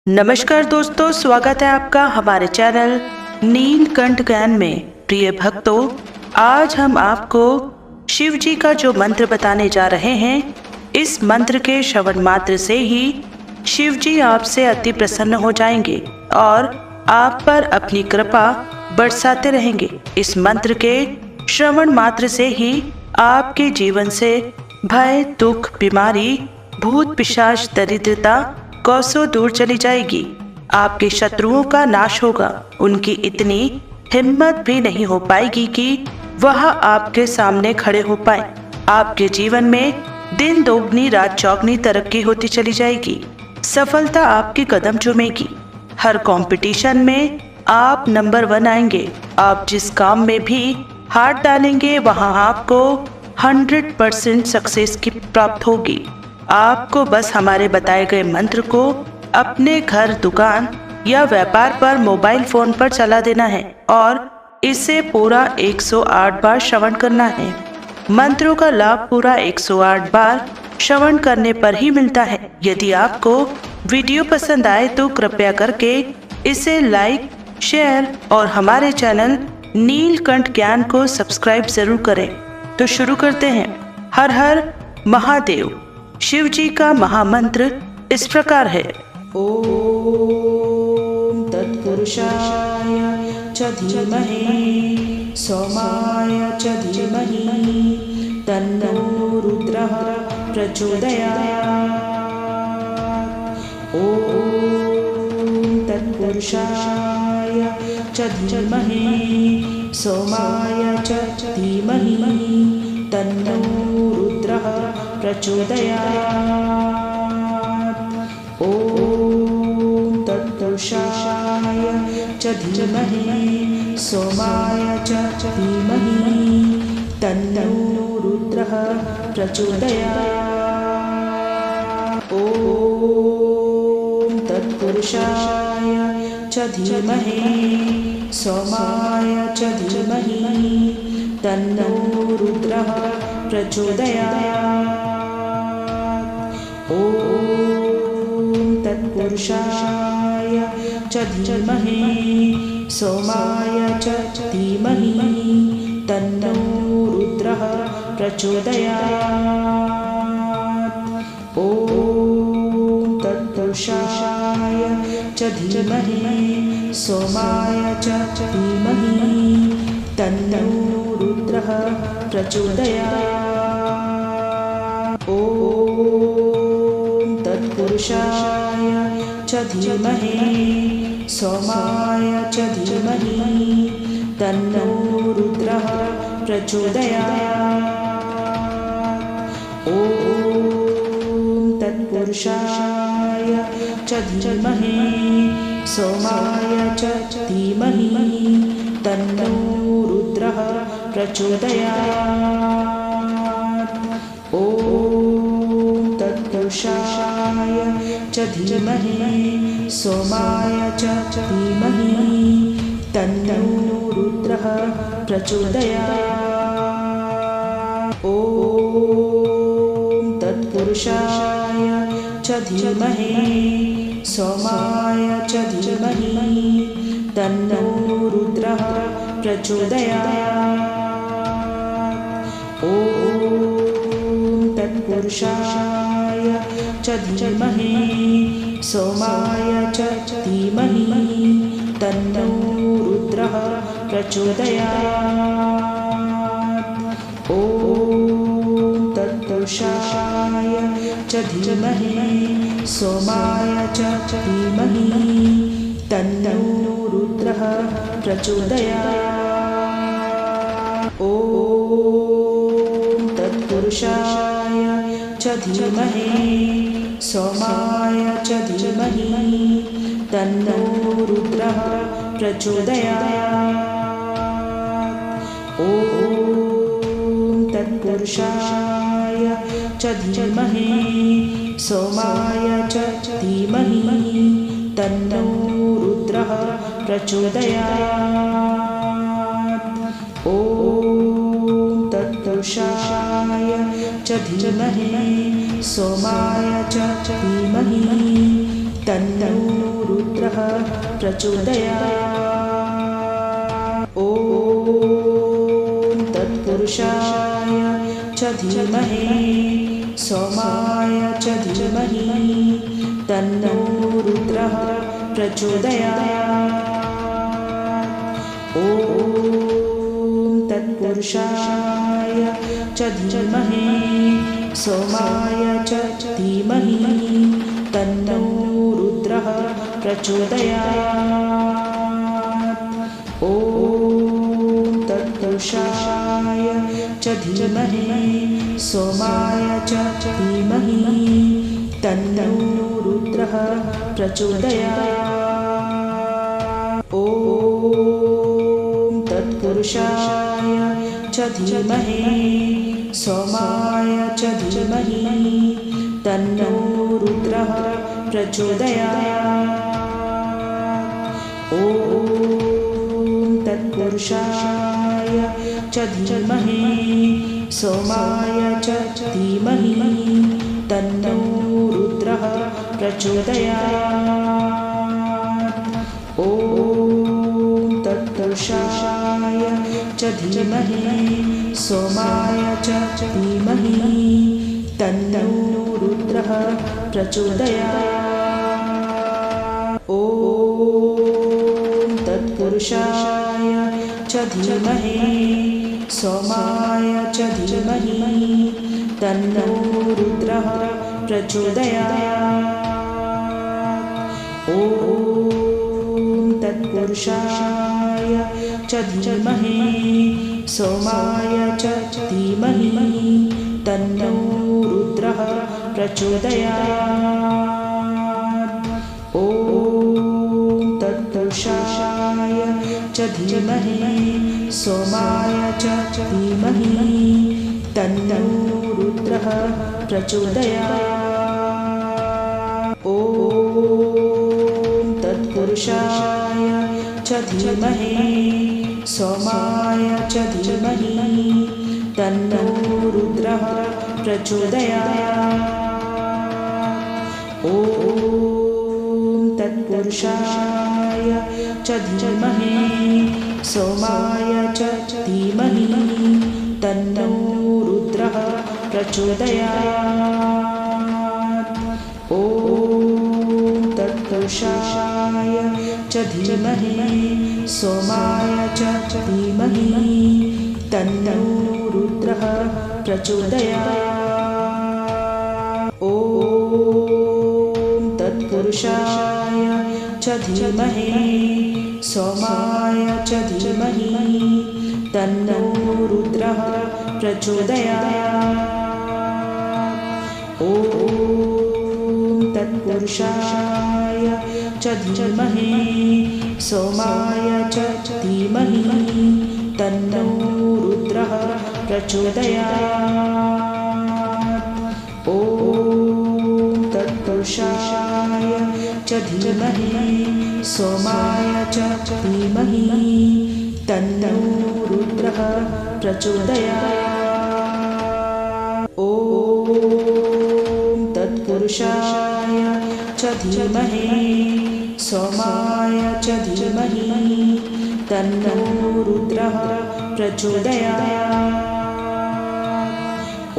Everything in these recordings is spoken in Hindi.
नमस्कार दोस्तों, स्वागत है आपका हमारे चैनल नीलकंठ ज्ञान में। प्रिय भक्तों, आज हम आपको शिव जी का जो मंत्र बताने जा रहे हैं, इस मंत्र के श्रवण मात्र से ही शिव जी आपसे अति प्रसन्न हो जाएंगे और आप पर अपनी कृपा बरसाते रहेंगे। इस मंत्र के श्रवण मात्र से ही आपके जीवन से भय, दुख, बीमारी, भूत पिशाच, दरिद्रता कौसों दूर चली जाएगी। आपके शत्रुओं का नाश होगा। उनकी इतनी हिम्मत भी नहीं हो पाएगी कि वह आपके सामने खड़े हो पाए। आपके जीवन में दिन दोगुनी रात चौगुनी तरक्की होती चली जाएगी। सफलता आपके कदम चूमेगी। हर कंपटीशन में आप नंबर 1 आएंगे। आप जिस काम में भी हाथ डालेंगे वहां आपको 100% सक्सेस की प्राप्त होगी। आपको बस हमारे बताए गए मंत्र को अपने घर, दुकान या व्यापार पर मोबाइल फोन पर चला देना है और इसे पूरा 108 बार श्रवण करना है। मंत्रों का लाभ पूरा 108 बार श्रवण करने पर ही मिलता है। यदि आपको वीडियो पसंद आए तो कृपया करके इसे लाइक, शेयर और हमारे चैनल नीलकंठ ज्ञान को सब्सक्राइब जरूर करें। तो शुरू करते हैं। हर हर महादेव। शिव जी का महामंत्र इस प्रकार है। ओम तत्पुरुषाय च धीमहि सोमाय च धीमहि तन्नो रुद्रः प्रचोदयात्। ओम तत्पुरुषाय च धीमहि सोमाय च धीमहि तन्नो रुद्रः प्रचोदयात्। ओम तत्पुरुषाय च धीमहि सोमाय च धीमहि तन्नो रुद्रः प्रचोदयात्। ओम तत्पुरुषाय च धीमहि सोमाय च धीमहि तन्नो रुद्रः प्रचोदयात्। ओम तत्पुरुषाय च धीमहि सोमाय च धीमहि तन्नो रुद्रः प्रचोदयात्। ओम तत्पुरुषाय च धीमहि सोमाय च धीमहि तन्नो रुद्रः प्रचोदयात्। ओम तत्पुरुषाय च धीमहि सोमाय च धीमहि तन्नो रुद्रः प्रचोदयात्। ओम तत्पुरुषाय च धीमहि सोमाय च धीमहि तन्नो रुद्रः प्रचोदयात्। ओम तत्पुरुषाय च धीमहि सोमाय च धीमहि तन्नो रुद्रः प्रचोदयात्। ओम तत्पुरुषाय च धीमहि सोमाय च धीमहि तन्नो रुद्रः प्रचोदयात्। ओम तत्पुरुषाय च धीमहि सोमाय च धीमहि तन्नो रुद्रः प्रचोदयात्। ओम तत्पुरुषाय च धीमहि सोमाय च धीमहि तन्नो रुद्रः प्रचोदयात्। ओम तत्पुरुषाय च धीमहि सोमाय च धीमहि तन्नो रुद्रः प्रचोदयात्। ओम तत्पुरुषाय च धीमहि सोमाय च धीमहि तन्नो रुद्रः प्रचोदयात्। ओम तत्पुरुषाय च धीमहि सोमाय च धीमहि तन्नो प्रचोदयात्। ॐ तत्पुरुषाय च धीमहि सोमाय च धीमहि तन्नो रुद्रः प्रचोदयात्। ॐ तत्पुरुषाय च धीमहि सोमाय च धीमहि तन्नो रुद्रः प्रचोदयात्। ॐ तत्पुरुषाय च धीमहि सोमाय च धीमहि तन्नो रुद्रः प्रचोदयात्। ॐ तत्पुरुषाय च धीमहि सोमाय च धीमहि तन्नो रुद्रः प्रचोदयात्। ॐ तत्पुरुषाय च धीमहि सोमाय च धीमहि तन्नो रुद्रः प्रचोदयात्। ॐ तत्पुरुषाय च धीमहि सोमाय च धीमहि तन्नो रुद्रः प्रचोदयात्। ॐ तत्पुरुषाय च धीमहि सोमाय च धीमहि तन्नो रुद्रः प्रचोदयात्। ॐ तत्पुरुषाय च धीमहि सोमाय च धीमहि तन्नो रुद्रः प्रचोदयात्। ॐ तत्पुरुषाय च धीमहि सोमाय च धीमहि तन्नो रुद्रः प्रचोदयात्। ॐ तत्पुरुषाय च धीमहि सोमाय च धीमहि तन्नो रुद्रः प्रचोदयात्। ॐ तत्पुरुषाय च धीमहि सोमाय च धीमहि तन्नो रुद्रः प्रचोदयात्। ॐ तत्पुरुषाय च धीमहि सोमाय च धीमहि तन्नो रुद्रः प्रचोदयात्। ॐ तत्पुरुषाय च धीमहि सोमाय च धीमहि तन्नो रुद्रः प्रचोदयात्। ॐ तत्पुरुषाय च धीमहि सोमाय च धीमहि तन्नो रुद्रः प्रचोदयात्। ॐ तत्पुरुषाय च धीमहि सोमाय च धीमहि तन्नो रुद्रः प्रचोदयात्। ॐ तत्पुरुषाय च धीमहि सोमाय च धीमहि तन्नो रुद्रः प्रचोदयात्।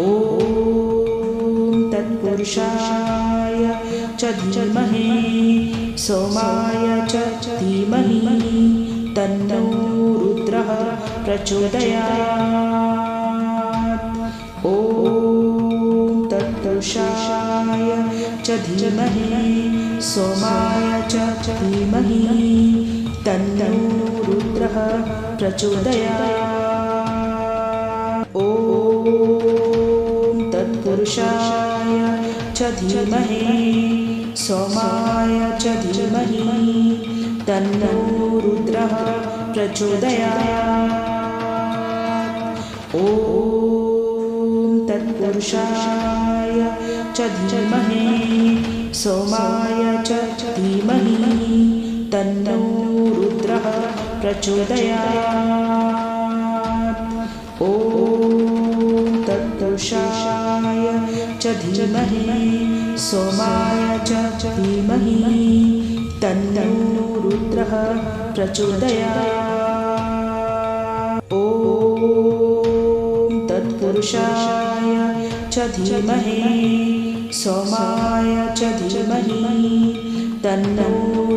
ॐ तत्पुरुषाय च धीमहि सोमाय च धीमहि तन्नो रुद्रः प्रचोदयात्। ॐ तत्पुरुषाय च धीमहि सोमाय च धीमहि तन्नो रुद्रः प्रचोदयात्। ॐ तत्पुरुषाय च धीमहि सोमाय च धीमहि तन्नो रुद्रः प्रचोदयात्। ॐ तत्पुरुषाय च धीमहि सोमाय च धीमहि तन्नो रुद्रः प्रचोदयात्। ॐ तत्पुरुषाय च धीमहि सोमाय च धीमहि तन्नो रुद्रः प्रचोदयात्। ॐ तत्पुरुषाय च धीमहि सोमाय च धीमहि तन्नो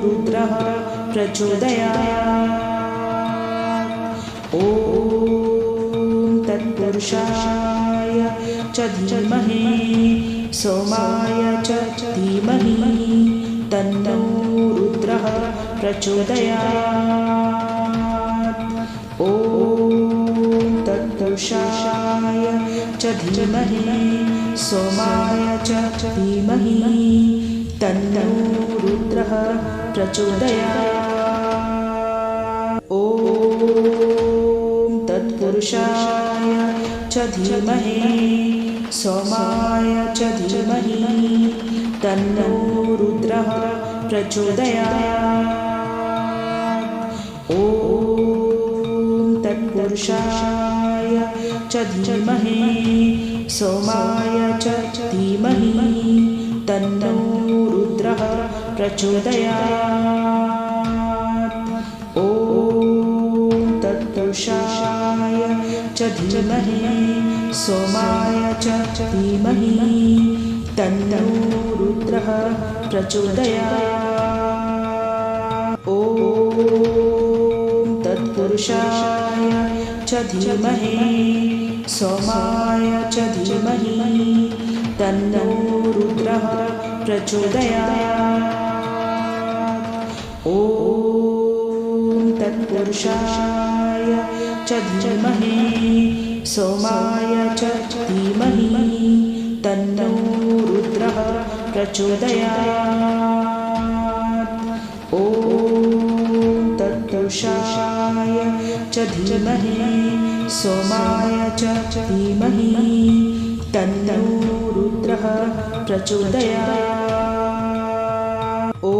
रुद्रः प्रचोदयात्। ॐ तत्पुरुषाय च धीमहि सोमाय च धीमहि तन्नो रुद्रः प्रचोदयात्। ॐ तत्पुरुषाय च धीमहि सोमाय च धीमहि तन्नो रुद्रः प्रचोदयात्। ॐ तत्पुरुषाय च धीमहि सोमाय च धीमहि तन्नो रुद्रः प्रचोदयात्। ॐ तत्पुरुषाय च धीमहि सोमाय च धीमहि तन्नो रुद्रः प्रचोदयात्। ॐ तत्पुरुषाय च धीमहि सोमाय च धीमहि तन्नो रुद्रः प्रचोदयात्। ॐ तत्पुरुषाय च धीमहि सोमाय च धीमहि तन्नो रुद्रः प्रचोदयात्। ॐ तत्पुरुषाय च धीमहि सोमाय च धीमहि तन्नो रुद्रः प्रचोदयात्। ॐ तत्पुरुषाय च धीमहि सोमाय च धीमहि तन्नो रुद्रः प्रचोदयात्। ॐ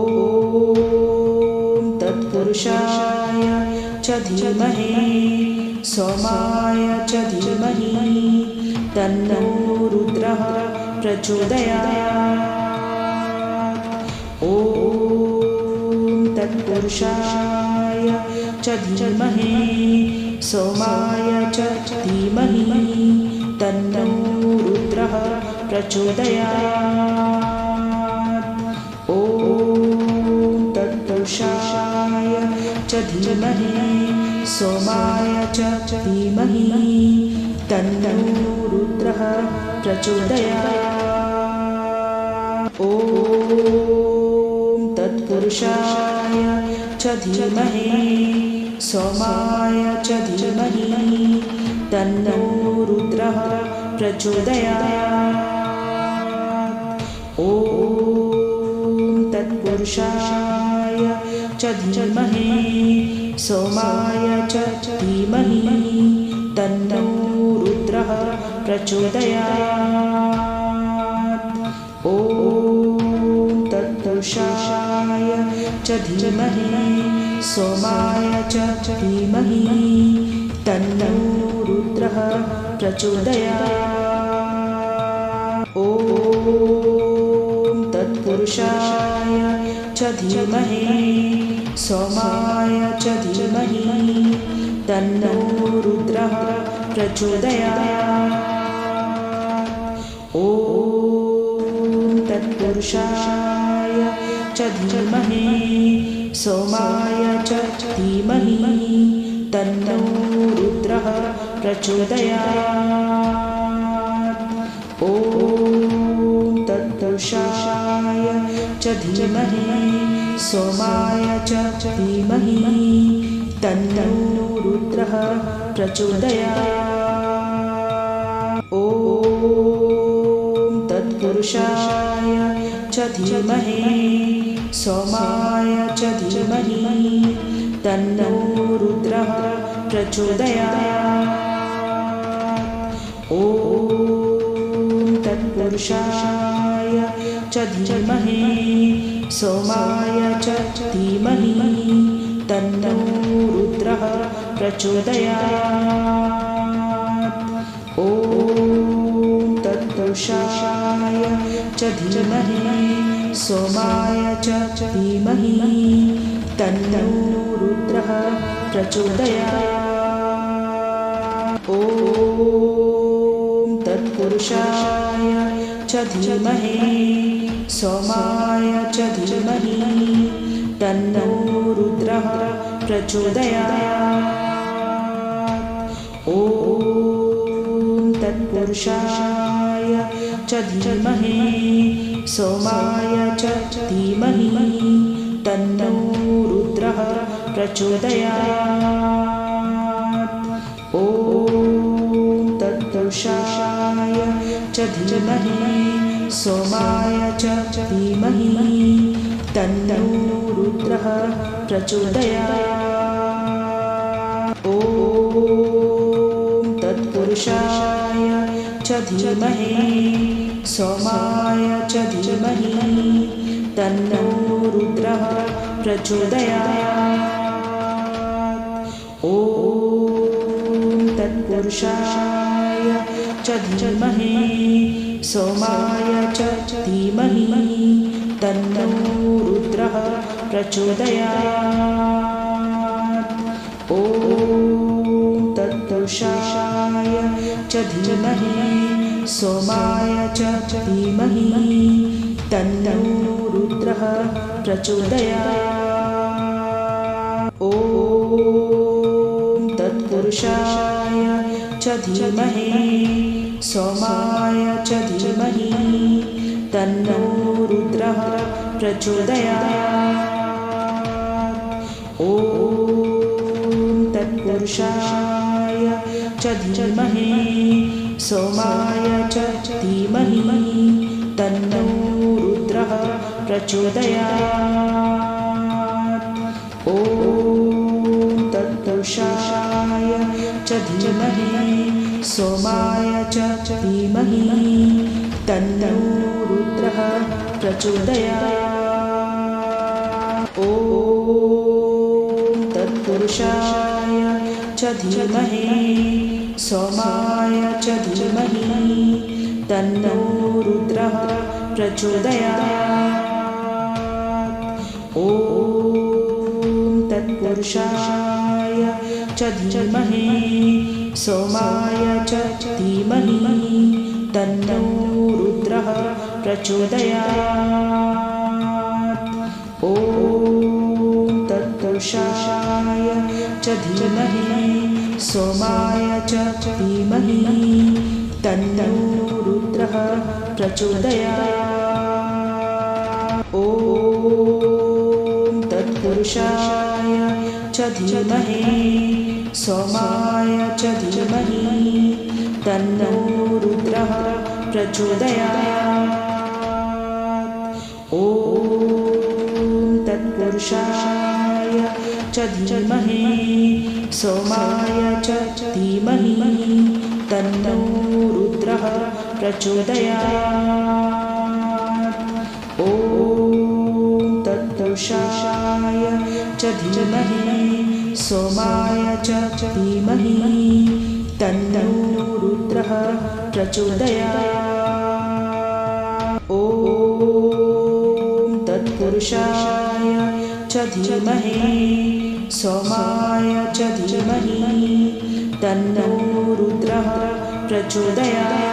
तत्पुरुषाय च धीमहि सोमाय च धीमहि तन्नो रुद्रः प्रचोदयात्। ॐ तत्पुरुषाय च धीमहि सोमाय च धीमहि तन्नो रुद्रः प्रचोदयात्। ॐ तत्पुरुषाय च धीमहि सोमाय च धीमहि तन्नो रुद्रः प्रचोदयात्। ॐ तत्पुरुषाय च धीमहि सोमाय च धीमहि तन्नो रुद्रः प्रचोदयात्। ॐ तत्पुरुषाय च धीमहि सोमाय च धीमहि तन्नो रुद्रः प्रचोदयात्। ॐ तत्पुरुषाय च धीमहि सोमाय च धीमहि तन्नो रुद्रः प्रचोदयात्। ॐ तत्पुरुषाय च धीमहि सोमाय च धीमहि तन्नो रुद्रः प्रचोदयात्। ॐ तत्पुरुषाय च धीमहि सोमाय च धीमहि तन्नो रुद्रः प्रचोदयात्। ॐ तत्पुरुषाय च धीमहि सोमाय च धीमहि तन्नो रुद्रः प्रचोदयात्। ॐ तत्पुरुषाय च धीमहि सोमाय च धीमहि तन्नो रुद्रः प्रचोदयात्। ॐ तत्पुरुषाय च धीमहि सोमाय च धीमहि तन्नो रुद्रः प्रचोदयात्। ॐ तत्पुरुषाय च धीमहि सोमाय च धीमहि तन्नो रुद्रः प्रचोदयात्। ॐ तत्पुरुषाय च धीमहि सोमाय च धीमहि तन्नो रुद्रः प्रचोदयात्। ॐ तत्पुरुषाय च धीमहि सोमाय च धीमहि तन्नो रुद्रः प्रचोदयात्। ॐ तत्पुरुषाय च धीमहि सोमाय च धीमहि तन्नो रुद्रः प्रचोदयात्। ॐ तत्पुरुषाय च धीमहि सोमाय च धीमहि तन्नो रुद्रः प्रचोदयात्। ॐ तत्पुरुषाय च धीमहि सोमाय च धीमहि तन्नो रुद्रः प्रचोदयात्। ॐ तत्पुरुषाय च धीमहि सोमाय च धीमहि तन्नो रुद्रः प्रचोदयात्। ॐ तत्पुरुषाय च धीमहि सोमाय च धीमहि तन्नो रुद्रः प्रचोदयात्। ॐ तत्पुरुषाय च धीमहि सोमाय च धीमहि तन्नो रुद्रः प्रचोदयात्। ॐ तत्पुरुषाय च धीमहि सोमाय च धीमहि तन्नो रुद्रः प्रचोदयात्। ॐ तत्पुरुषाय च धीमहि सोमाय च धीमहि तन्नो रुद्रः प्रचोदयात्। ॐ तत्पुरुषाय च धीमहि सोमाय च धीमहि तन्नो रुद्रः प्रचोदयात्। ॐ तत्पुरुषाय च धीमहि सोमाय च धीमहि तन्नो रुद्रः प्रचोदयात्। ॐ तत्पुरुषाय च धीमहि सोमाय च धीमहि तन्नो रुद्रः प्रचोदयात्। ॐ तत्पुरुषाय च धीमहि सोमाय च धीमहि तन्नो रुद्रः प्रचोदयात्। ॐ तत्पुरुषाय च धीमहि सोमाय च धीमहि तन्नो रुद्रः प्रचोदयात्। ॐ तत्पुरुषाय च धीमहि सोमाय च धीमहि तन्नो रुद्रः प्रचोदयात्।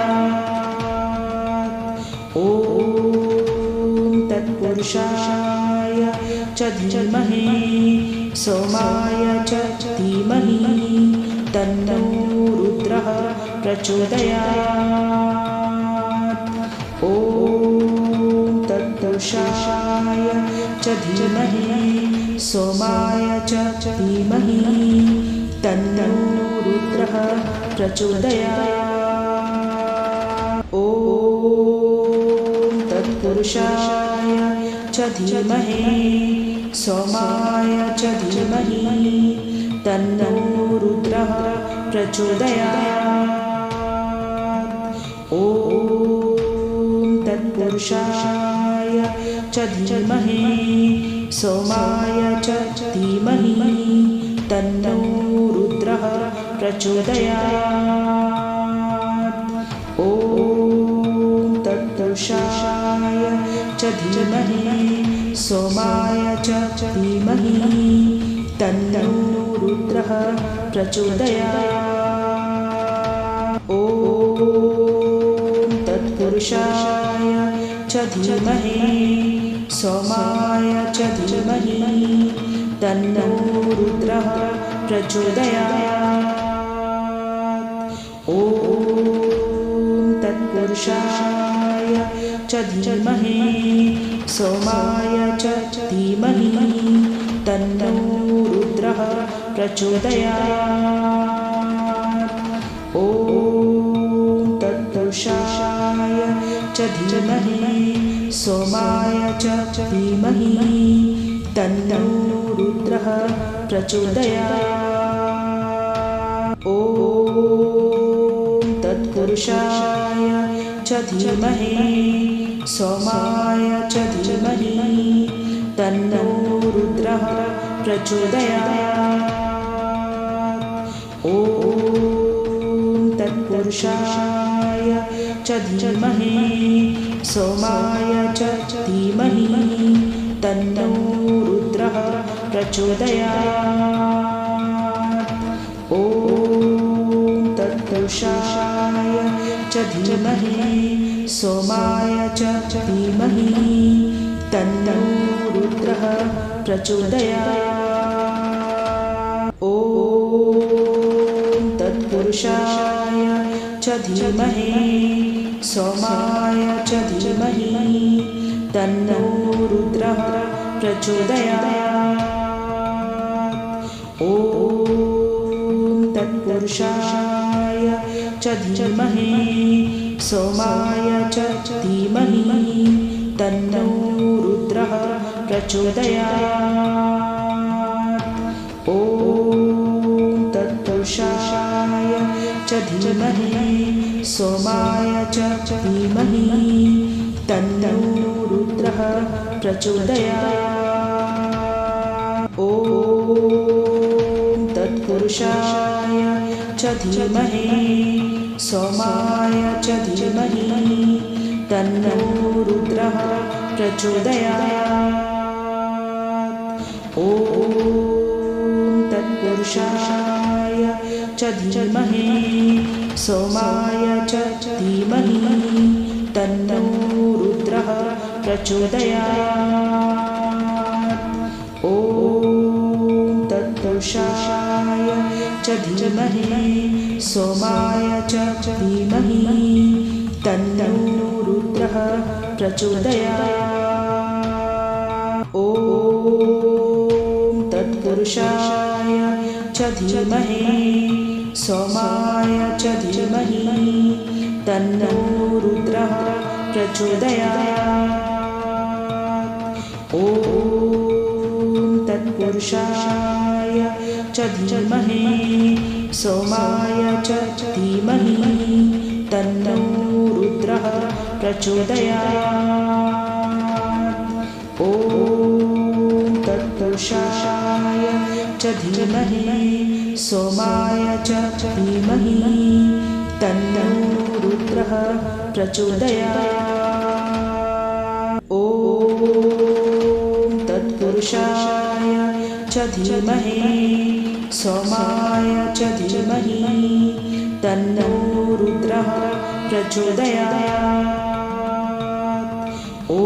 ॐ तत्पुरुषाय च धीमहि सोमाय च धीमहि तन्नो रुद्रः प्रचोदयात्। ॐ तत्पुरुषाय च धीमहि सोमाय च धीमहि तन्नो रुद्रः प्रचोदयात्। ॐ तत्पुरुषाय च धीमहि सोमाय च धीमहि तन्नो रुद्रः प्रचोदयात्। ॐ तत्पुरुषाय च धीमहि सोमाय च धीमहि तन्नो रुद्रः प्रचोदयात्। ॐ तत्पुरुषाय च धीमहि धीमहि सोमाय च धीमहि तन्नो रुद्रः प्रचोदयात्। ॐ तत्पुरुषाय च धीमहि सोमाय च धीमहि तन्नो रुद्रः प्रचोदयात्। ॐ तत्पुरुषाय च धीमहि सोमाय च धीमहि तन्नो रुद्रः प्रचोदयात्। ॐ तत्पुरुषाय च धीमहि सोमाय च धीमहि तन्नो रुद्रः प्रचोदयात्। ॐ तत्पुरुषाय च धीमहि सोमाय च धीमहि तन्नो रुद्रः प्रचोदयात्। ॐ तत्पुरुषाय च धीमहि सोमाय च धीमहि तन्नो रुद्रः प्रचोदयात्। ॐ तत्पुरुषाय च धीमहि सोमाय च धीमहि तन्नो रुद्रः प्रचोदयात्। ॐ तत्पुरुषाय च धीमहि सोमाय च धीमहि तन्नो रुद्रः प्रचोदयात्। ॐ तत्पुरुषाय च धीमहि सोमाय च धीमहि तन्नो रुद्रः प्रचोदयात्। ॐ तत्पुरुषाय च धीमहि सोमाय च धीमहि तन्नो रुद्रः प्रचोदयात्। ॐ तत्पुरुषाय च धीमहि सोमाय च धीमहि तन्नो रुद्रः प्रचोदयात्। ॐ तत्पुरुषाय च धीमहि सोमाय च धीमहि तन्नो रुद्रः प्रचोदयात्। ॐ तत्पुरुषाय च धीमहि सोमाय च धीमहि तन्नो रुद्रः प्रचोदयात्। ॐ तत्पुरुषाय च धीमहि सोमाय च धीमहि तन्नो रुद्रः प्रचोदयात्। ॐ तत्पुरुषाय च धीमहि सोमाय च धीमहि तन्नो रुद्रः प्रचोदयात्। ॐ तत्पुरुषाय च धीमहि सोमाय च धीमहि तन्नो रुद्रः प्रचोदयात्। ॐ तत्पुरुषाय च धीमहि सोमाय च धीमहि तन्नो रुद्रः प्रचोदयात्। ॐ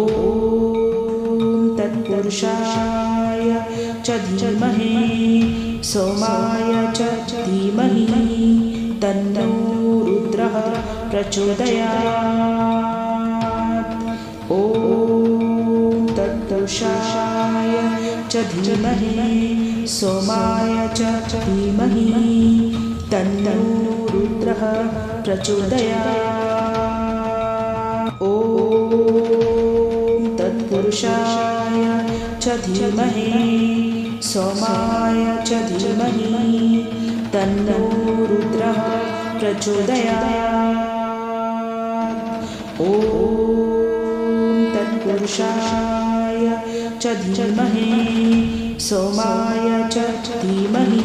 तत्पुरुषाय च धीमहि सोमाय च धीमहि तन्नो रुद्रः प्रचोदयात्। ॐ तत्पुरुषाय च धीमहि सोमाय च धीमहि तन्नो रुद्रः प्रचोदयात्। ॐ तत्पुरुषाय च धीमहि सोमाय च धीमहि तन्नो रुद्रः प्रचोदयात्। ॐ तत्पुरुषाय च धीमहि सोमाय च धीमहि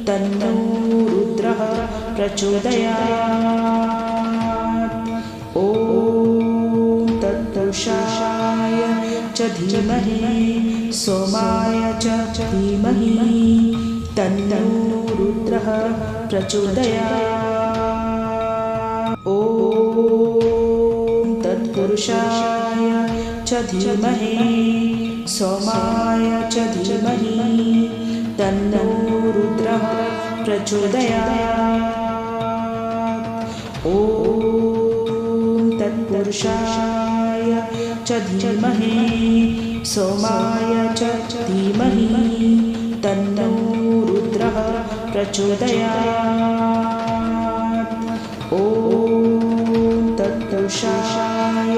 तन्नो रुद्रः प्रचोदयात्। ॐ तत्पुरुषाय धीमहि सोमाय च धीमहि तन्नो रुद्रः प्रचोदयात्। ॐ तत्पुरुषाय च धीमहि सोमाय च धीमहि तन्नो रुद्रः प्रचोदयात्। ॐ तत्पुरुषाय च धीमहि सोमाय च धीमहि तन्नो रुद्रः प्रचोदयात्। ॐ तत्पुरुषाय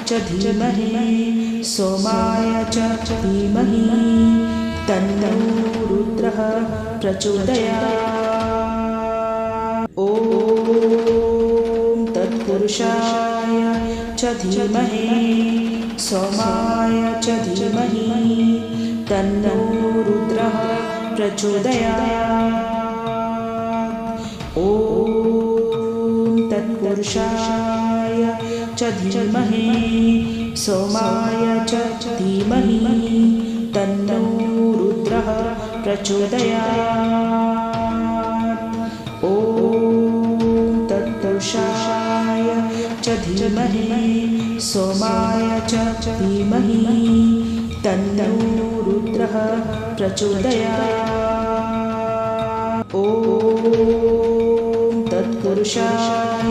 च धीमहि सोमाय च धीमहि तन्नो रुद्रः प्रचोदयात्। ॐ तत्पुरुषाय च धीमहि सोमाय च धीमहि तन्नो रुद्रः प्रचोदयात्। ॐ तत्पुरुषाय च धीमहि सोमाय च धीमहि तन्नो रुद्रः प्रचोदयात्। ॐ तत्पुरुषाय च धीमहि सोमाय च धीमहि तन्नो रुद्रः प्रचोदयात्। ॐ तत्पुरुषाय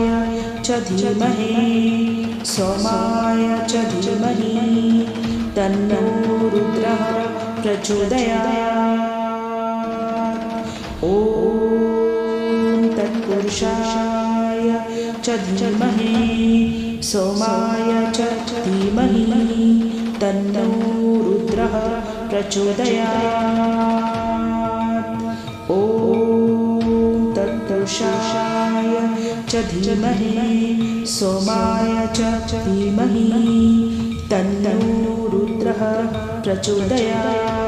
च धीमहि सोमाय च धीमहि तन्नो रुद्रः प्रचोदयात्। ॐ तत्पुरुषाय च धीमहि सोमाय च धीमहि तन्नो रुद्रः प्रचोदयात्। ॐ तत्पुरुषाय च धीमहि सोमाय च धीमहि तन्नो रुद्रः प्रचोदयात्।